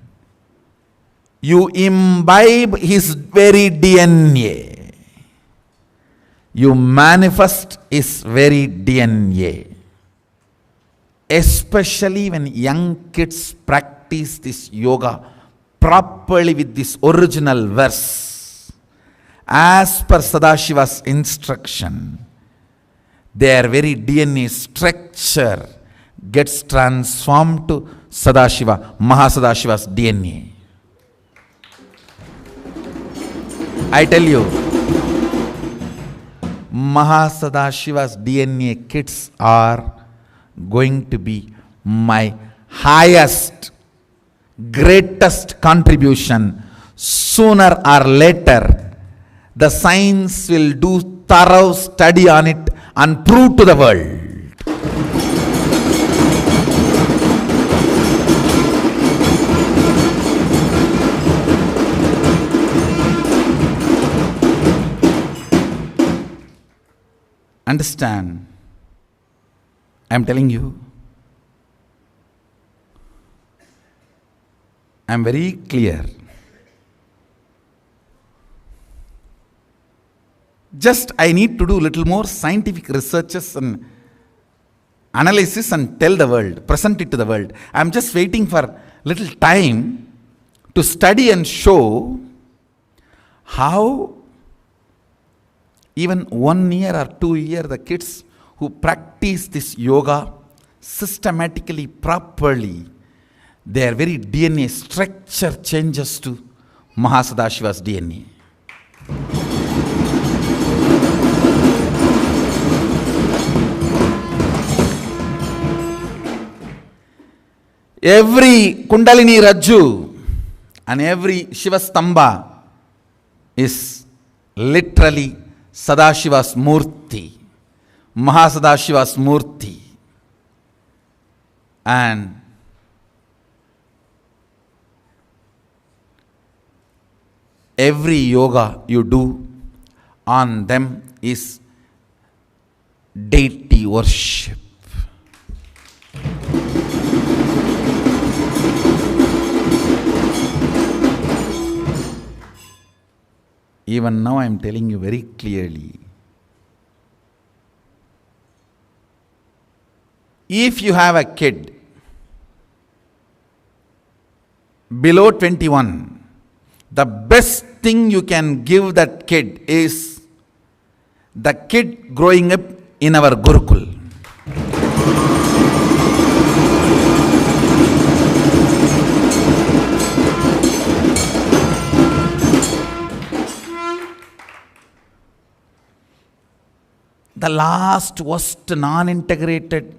you imbibe his very DNA. You manifest his very DNA. Especially when young kids practice this yoga properly with this original verse, as per Sadashiva's instruction, their very DNA structure gets transformed to Sadashiva, Mahasadashiva's DNA. I tell you, Mahasadashiva's DNA kids are going to be my highest, greatest contribution. Sooner or later, the science will do thorough study on it and prove to the world. Understand? I am telling you. I am very clear. Just I need to do little more scientific researches and analysis and tell the world, present it to the world. I am just waiting for little time to study and show how even 1 year or 2 years, the kids who practice this yoga systematically, properly, their very DNA structure changes to Mahasadashiva's DNA. Every Kundalini Rajju and every Shiva Stamba is literally Sadashiva's Murti, Mahasadashiva's Murti. And every yoga you do on them is deity worship. Even now I am telling you very clearly. If you have a kid below 21, The best thing you can give that kid is the kid growing up in our Gurukul. The last worst non-integrated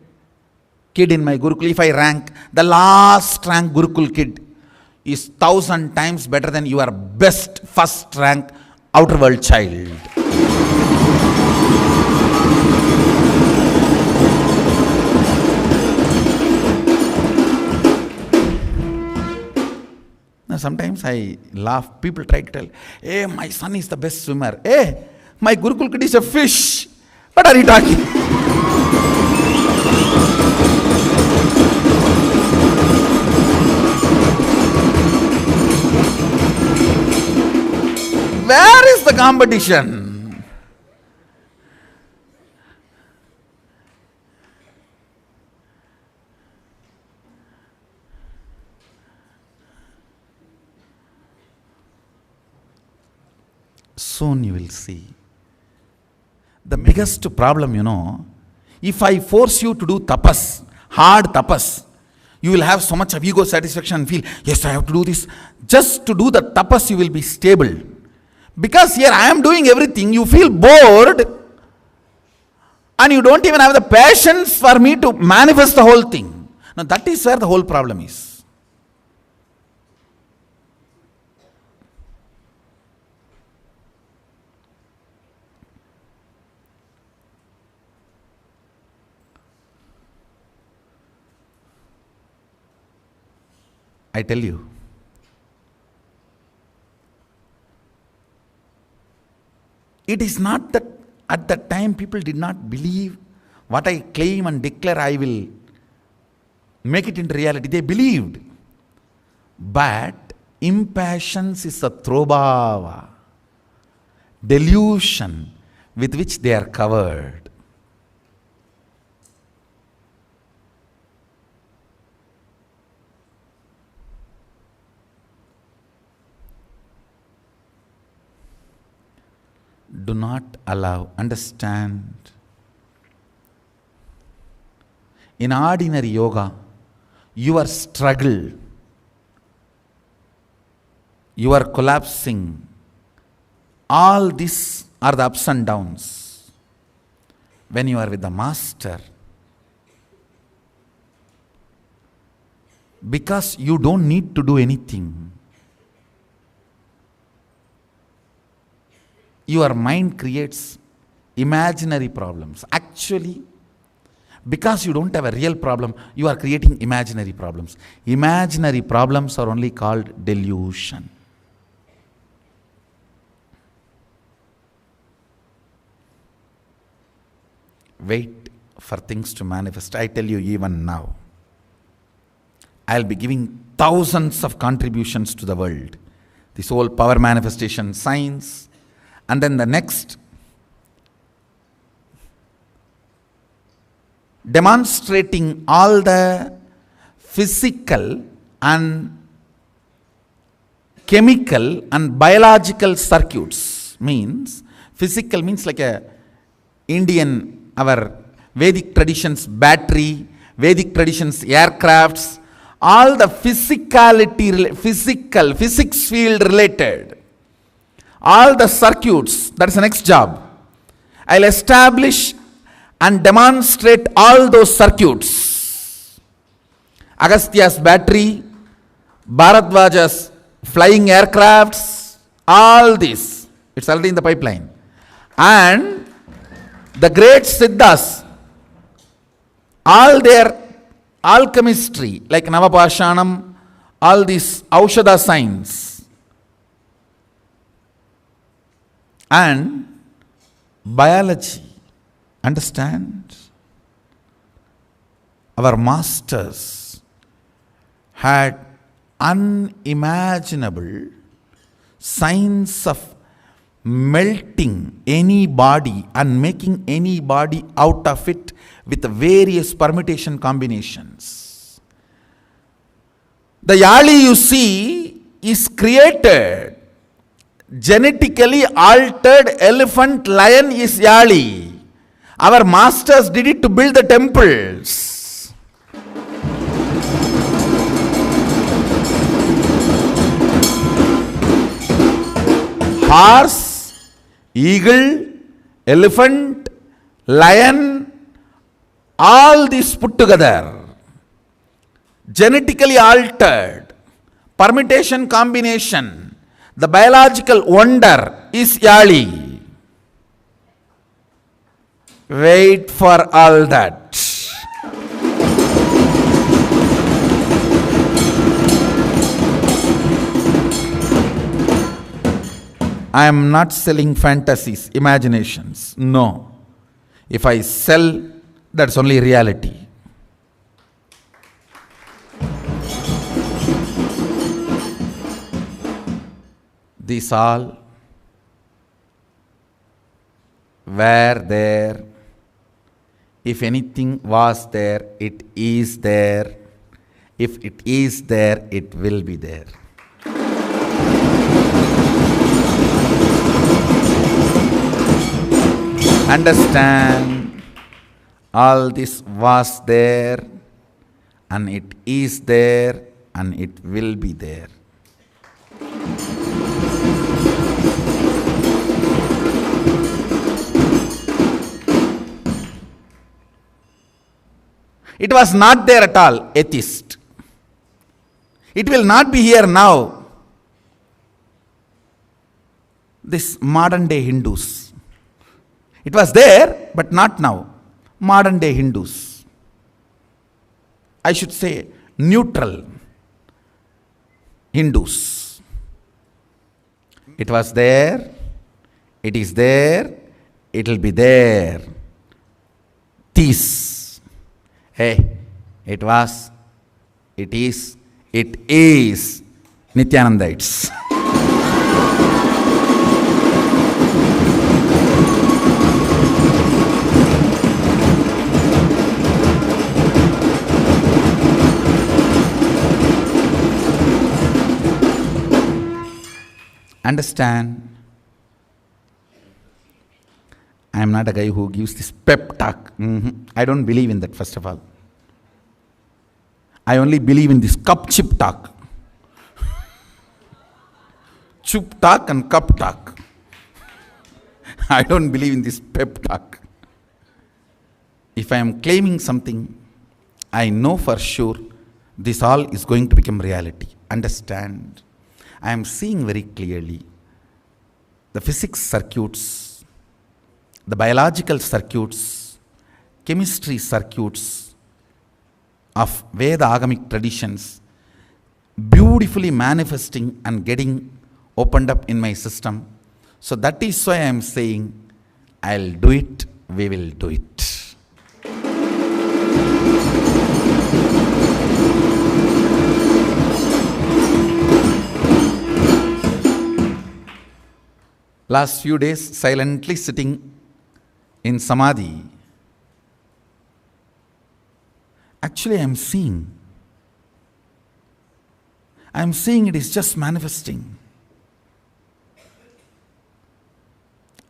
kid in my Gurukul, if I rank, the last rank Gurukul kid is 1,000 times better than your best first rank outer world child. Now sometimes I laugh. People try to tell, hey, my son is the best swimmer. Hey, my Gurukul kid is a fish. What are you talking? Where is the competition? Soon you will see. The biggest problem, if I force you to do tapas, hard tapas, you will have so much of ego satisfaction and feel, yes, I have to do this. Just to do the tapas, you will be stable. Because here I am doing everything, you feel bored and you don't even have the patience for me to manifest the whole thing. Now that is where the whole problem is. I tell you, it is not that at that time people did not believe what I claim and declare I will make it into reality. They believed. But impatience is a throbhava, delusion with which they are covered. Do not allow, understand. In ordinary yoga, your struggle, your collapsing, all these are the ups and downs. When you are with the master, because you don't need to do anything, your mind creates imaginary problems. Actually, because you don't have a real problem, you are creating imaginary problems. Imaginary problems are only called delusion. Wait for things to manifest. I tell you, even now, I'll be giving thousands of contributions to the world. This whole power manifestation science, and then the next, demonstrating all the physical and chemical and biological circuits. Means, physical means like a Indian, our Vedic traditions battery, Vedic traditions aircrafts, all the physics field related. All the circuits, that's the next job. I'll establish and demonstrate all those circuits. Agastya's battery, Bharadwaja's flying aircrafts, all this. It's already in the pipeline. And the great Siddhas, all their alchemistry, like Navapashanam, all these Aushadha science, and biology. Understand? Our masters had unimaginable science of melting any body and making any body out of it with various permutation combinations. The yali you see is created Genetically altered elephant lion is Yali. Our masters did it to build the temples. Horse, eagle, elephant, lion, all these put together. Genetically altered, permutation combination, the biological wonder is Yali. Wait for all that. I am not selling fantasies, imaginations. No. If I sell, that's only reality. These all were there. If anything was there, it is there. If it is there, it will be there. Understand, all this was there, and it is there, and it will be there. It was not there at all, atheist. It will not be here now. This modern day Hindus. It was there, but not now. Modern day Hindus. I should say neutral Hindus. It was there, it is there, it will be there. This. Hey, it was, it is Nityanandites. Understand, I am not a guy who gives this pep talk. I don't believe in that, first of all. I only believe in this cup chip talk. Chup talk and cup talk. I don't believe in this pep talk. If I am claiming something, I know for sure this all is going to become reality. Understand? I am seeing very clearly the physics circuits, the biological circuits, chemistry circuits of Veda Agamic traditions beautifully manifesting and getting opened up in my system. So that is why I am saying, I'll do it, we will do it. Last few days, silently sitting in Samadhi, actually I am seeing it is just manifesting.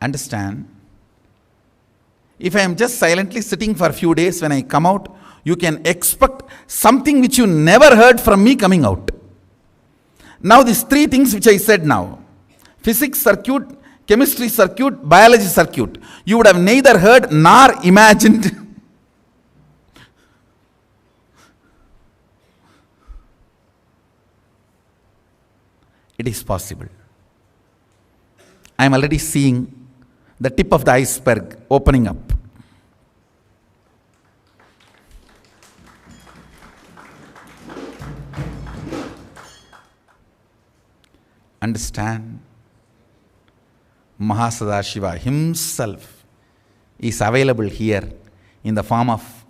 Understand? If I am just silently sitting for a few days, when I come out, you can expect something which you never heard from me coming out. Now these three things which I said now, physics circuit, chemistry circuit, biology circuit, you would have neither heard nor imagined. It is possible. I am already seeing the tip of the iceberg opening up. Understand? Mahasadashiva himself is available here in the form of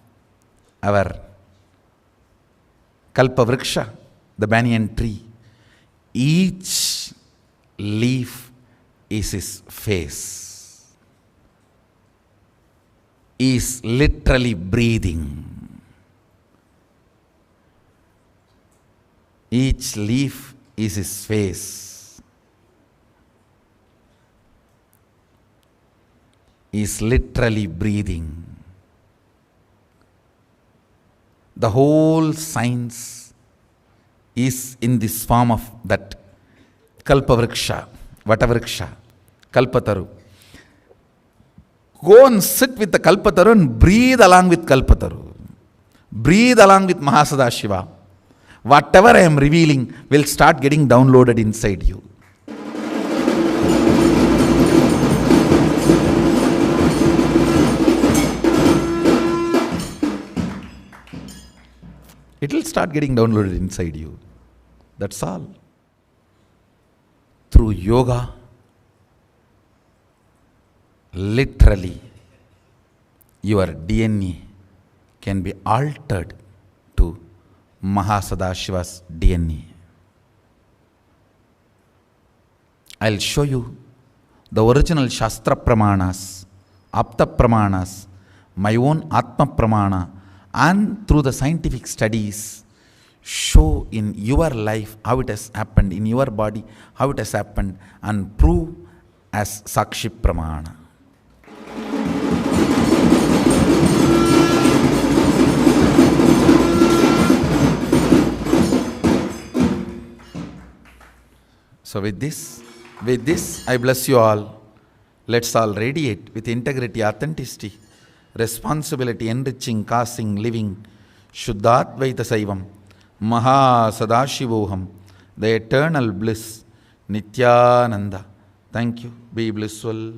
our Kalpavriksha, the banyan tree. Each leaf is his face. He is literally breathing. Each leaf is his face. is literally breathing. The whole science is in this form of that Kalpavriksha, Vatavriksha, Kalpataru. Go and sit with the Kalpataru and breathe along with Kalpataru. Breathe along with Mahasadashiva. Whatever I am revealing will start getting downloaded inside you. It will start getting downloaded inside you. That's all. Through yoga, literally, your DNA can be altered to Mahasadashiva's DNA. I'll show you the original Shastra Pramanas, Apta Pramanas, my own Atma Pramana, and through the scientific studies, show in your life how it has happened, in your body how it has happened, and prove as Sakshi Pramana. So with this, I bless you all. Let's all radiate with integrity, authenticity, responsibility, enriching, causing, living, Shuddhadvaita Saivam, Maha Sadashivoham, the eternal bliss, Nityananda. Thank you. Be blissful.